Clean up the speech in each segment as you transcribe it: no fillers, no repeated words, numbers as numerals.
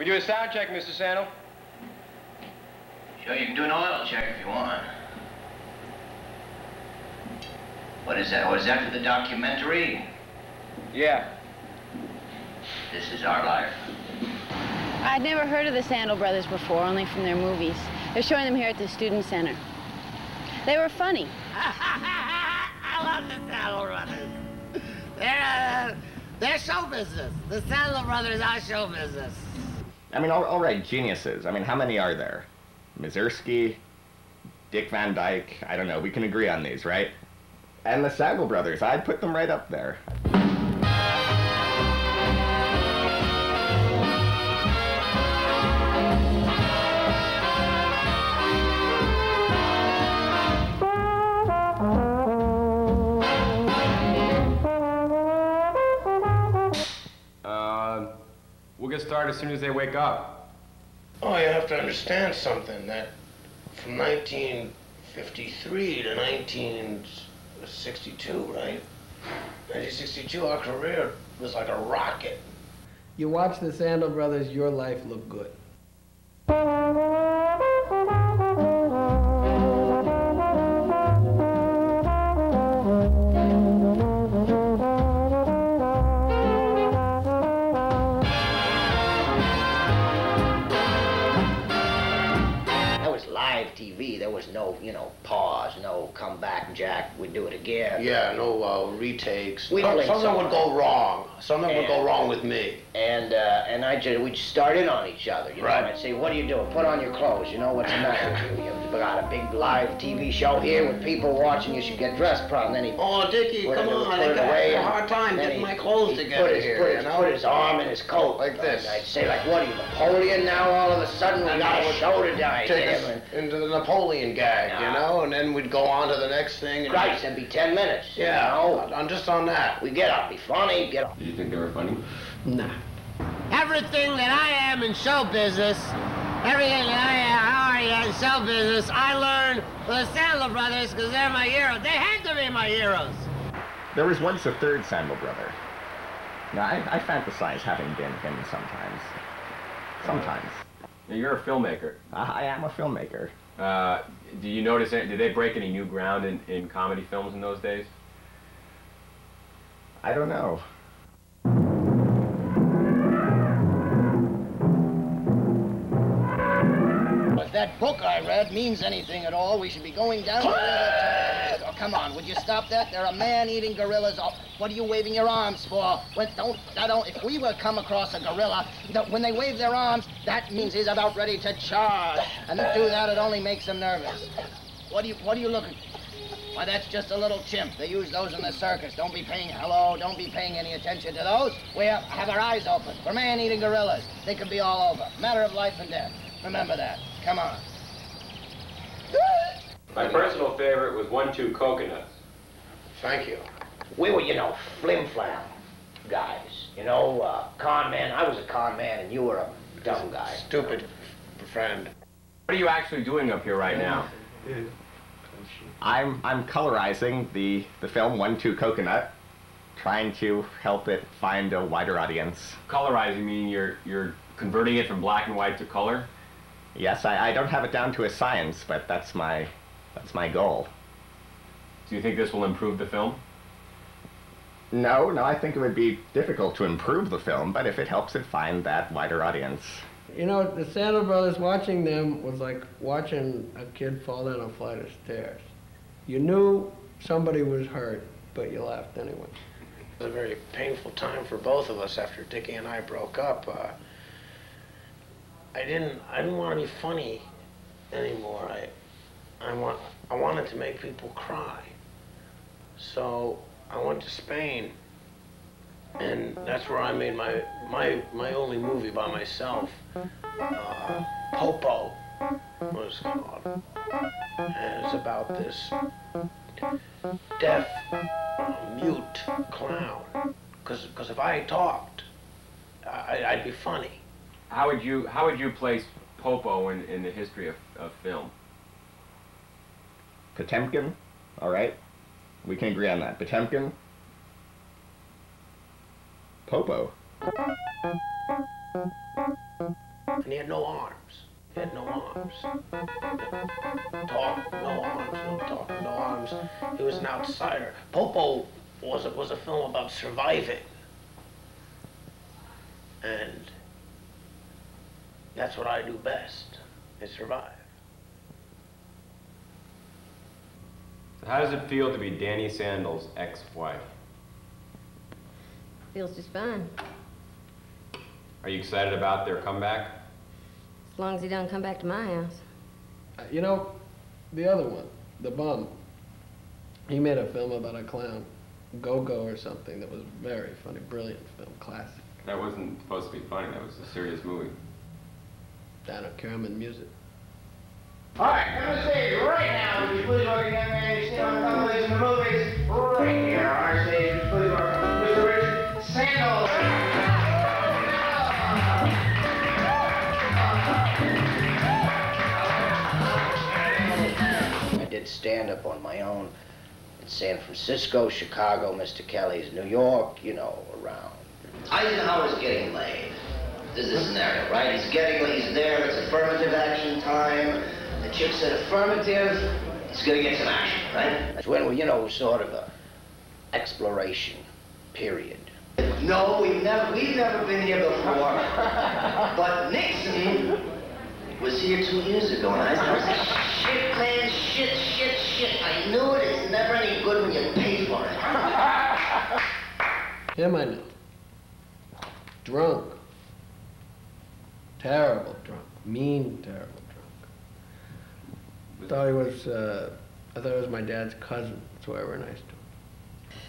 We do a sound check, Mr. Sandal. Sure, you can do an oil check if you want. What is that? Was that for the documentary? Yeah. This is our life. I'd never heard of the SandalBrothers before, only from their movies. They're showing them here at the Student Center. They were funny. I love the SandalBrothers. They're show business. The SandalBrothers are show business. I mean, all right, geniuses. I mean, how many are there? Mazursky, Dick Van Dyke, I don't know, we can agree on these, right? And the SandalBrothers, I'd put them right up there. We'll get started as soon as they wake up. Oh, you have to understand something, that from 1953 to 1962, right? 1962, our career was like a rocket. You watch the SandalBrothers, your life looked good. TV, there was no, pause, no come back, Jack, we'd do it again. Yeah, no retakes. Something would go wrong. Something would go wrong with me. And we'd start in on each other, you know, and I'd say, what are you doing? Put on your clothes, what's the matter with you? You've got a big live TV show here with people watching, you should get dressed properly. And then oh, Dickie, come on, I got a hard time getting my clothes together here, Put his arm in his coat. Like this. And I'd say, what are you, Napoleon now all of a sudden? We got a show tonight. Into the Napoleon gag, and then we'd go on to the next thing. And right, it'd be 10 minutes. Yeah, I'm just on that. We get up, be funny, get up. Did you think they were funny? Nah. Everything that I am in show business, everything that I am in show business, I learned from the SandalBrothers because they're my heroes. They had to be my heroes. There was once a third Sandal-brother. Now, I fantasize having been him sometimes. Sometimes. Now, you're a filmmaker. I am a filmmaker. Do you notice, did they break any new ground in comedy films in those days? I don't know. If that book I read means anything at all, we should be going down to the... Oh, come on, would you stop that? There are man-eating gorillas. Oh, what are you waving your arms for? If we were come across a gorilla, when they wave their arms, that means he's about ready to charge. And to do that, it only makes them nervous. What are you looking... Why, that's just a little chimp. They use those in the circus. Don't be paying any attention to those. We have our eyes open for man-eating gorillas. They could be all over. Matter of life and death. Remember that. Come on. My personal favorite was 1-2 Coconuts. Thank you. We were, flim-flam guys. Con man. I was a con man and you were a dumb guy. Stupid friend. What are you actually doing up here right now? I'm colorizing the film 1-2 Coconut, trying to help it find a wider audience. Colorizing meaning you're converting it from black and white to color? Yes, I don't have it down to a science, but that's my goal. Do you think this will improve the film? No, I think it would be difficult to improve the film, but if it helps it find that wider audience. The SandalBrothers, watching them was like watching a kid fall down a flight of stairs. You knew somebody was hurt, but you laughed anyway. It was a very painful time for both of us after Dickie and I broke up. I didn't want to be funny anymore. I wanted to make people cry. So I went to Spain, and that's where I made my only movie by myself. Popo was called. And it's about this deaf, mute clown. Because if I talked, I'd be funny. How would you place Popo in the history of film? Potemkin, all right? We can agree on that. Potemkin, Popo. And he had no arms. He had no arms. Talk, no arms, no talk, no arms. He was an outsider. Popo was a film about surviving. And that's what I do best, is survive. So how does it feel to be Danny Sandal's ex-wife? Feels just fine. Are you excited about their comeback? As long as he doesn't come back to my house. You know, the other one, The Bum, he made a film about a clown, Go-Go or something, that was very funny, brilliant film, classic. That wasn't supposed to be funny. That was a serious movie. I don't care, I'm in music. All right, come to stage right now. Would you please welcome young man you've seen on a couple of these in the movies? Right here on our stage, would you please welcome Mr. Richard Sandal. I did stand-up on my own in San Francisco, Chicago, Mr. Kelly's, New York, you know, around. Eisenhower's getting laid. This is the scenario, right? He's there, it's affirmative action time. The chick said affirmative, he's gonna get some action, right? That's when we, you know, sort of a exploration period. No, we've never been here before. But Nixon was here 2 years ago, and I was like, shit, man, shit. I knew it, it's never any good when you pay for it. Him I know. Drunk. Terrible drunk. Mean, terrible drunk. I thought it was my dad's cousin. That's why we're nice to him.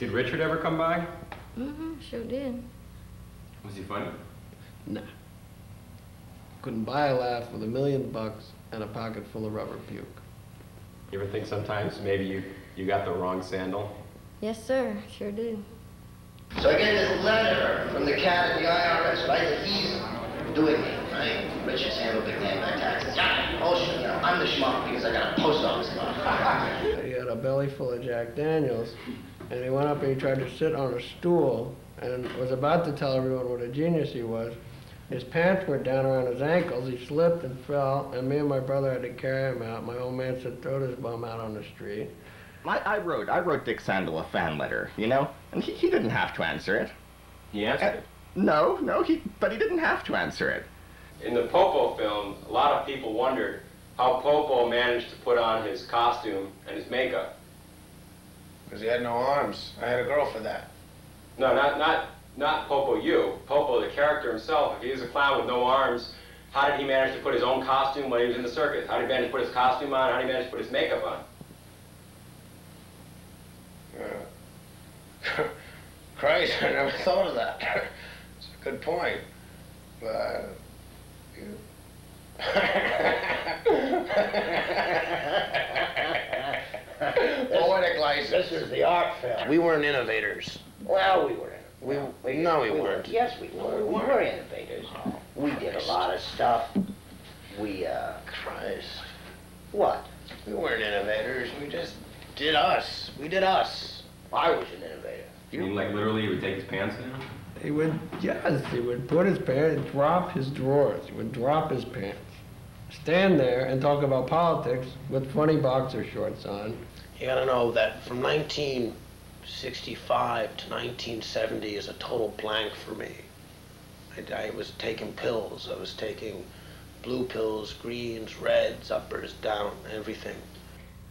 Did Richard ever come by? Mm-hmm, sure did. Was he funny? Nah. Couldn't buy a laugh with $1 million and a pocket full of rubber puke. You ever think sometimes maybe you got the wrong Sandal? Yes, sir, sure did. So I get this letter from the cat at the IRS, right, that he's doing me, right? Richard Sandal, big name, my taxes. Bullshit, you know, I'm the schmuck because I got a post office box. He had a belly full of Jack Daniels, and he went up and he tried to sit on a stool and was about to tell everyone what a genius he was. His pants were down around his ankles. He slipped and fell, and me and my brother had to carry him out. My old man said, throw this bum out on the street. I wrote Dick Sandal a fan letter, you know, and he didn't have to answer it. He answered it. No, but he didn't have to answer it. In the Popo film, a lot of people wondered how Popo managed to put on his costume and his makeup. Because he had no arms. I had a girl for that. No, not Popo you. Popo, the character himself. If he was a clown with no arms, how did he manage to put his own costume when he was in the circus? How did he manage to put his costume on? How did he manage to put his makeup on? Christ, I never thought of that. It's a good point. But poetic license. This is the art film. We weren't innovators. Well, we were. No, we weren't. Yes, we were. We were innovators. We did a lot of stuff. We, Christ. What? We weren't innovators. We just did us. We did us. I was an innovator. You mean like literally he would take his pants down? He would put his pants, drop his drawers. He would drop his pants, stand there and talk about politics with funny boxer shorts on. You gotta know that from 1965 to 1970 is a total blank for me. I was taking pills. I was taking blue pills, greens, reds, uppers, down, everything.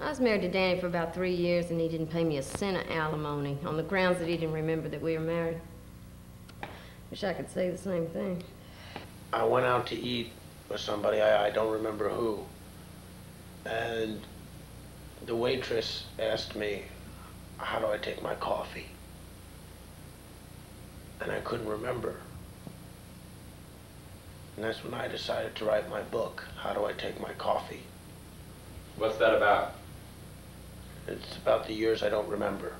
I was married to Danny for about 3 years, and he didn't pay me a cent of alimony on the grounds that he didn't remember that we were married. Wish I could say the same thing. I went out to eat with somebody, I don't remember who, and the waitress asked me, how do I take my coffee? And I couldn't remember. And that's when I decided to write my book, How Do I Take My Coffee? What's that about? It's about the years I don't remember.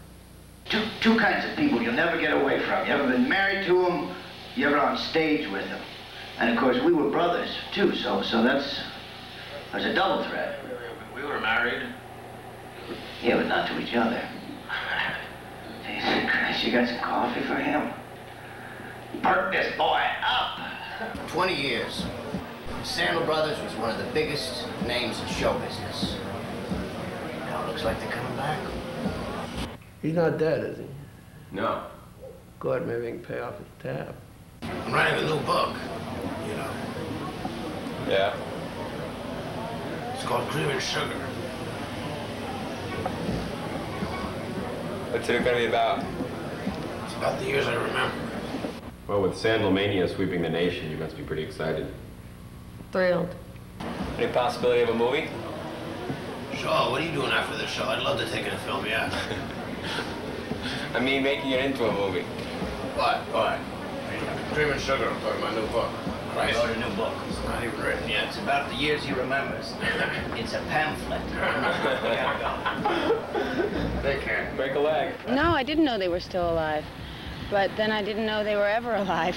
Two kinds of people you'll never get away from. You ever been married to them, you ever on stage with them. And of course, we were brothers, too, so there's a double threat. We were married. Yeah, but not to each other. Jesus Christ, you got some coffee for him? Perk this boy up. 20 years. SandalBrothers was one of the biggest names in show business. Now it looks like they're coming back. He's not dead, is he? No. Good, maybe he can pay off his tab. I'm writing a new book, you know. Yeah. It's called Cream and Sugar. What's it gonna be about? It's about the years I remember. Well, with Sandalmania sweeping the nation, you must be pretty excited. Thrilled. Any possibility of a movie? Sure, what are you doing after this show? I'd love to take it and film you out. I mean, making it into a movie. What? Cream and Sugar, I'm talking about my new book. I wrote a new book. It's not even written yet. It's about the years he remembers. It's a pamphlet. They can't. Break a leg. No, I didn't know they were still alive. But then I didn't know they were ever alive.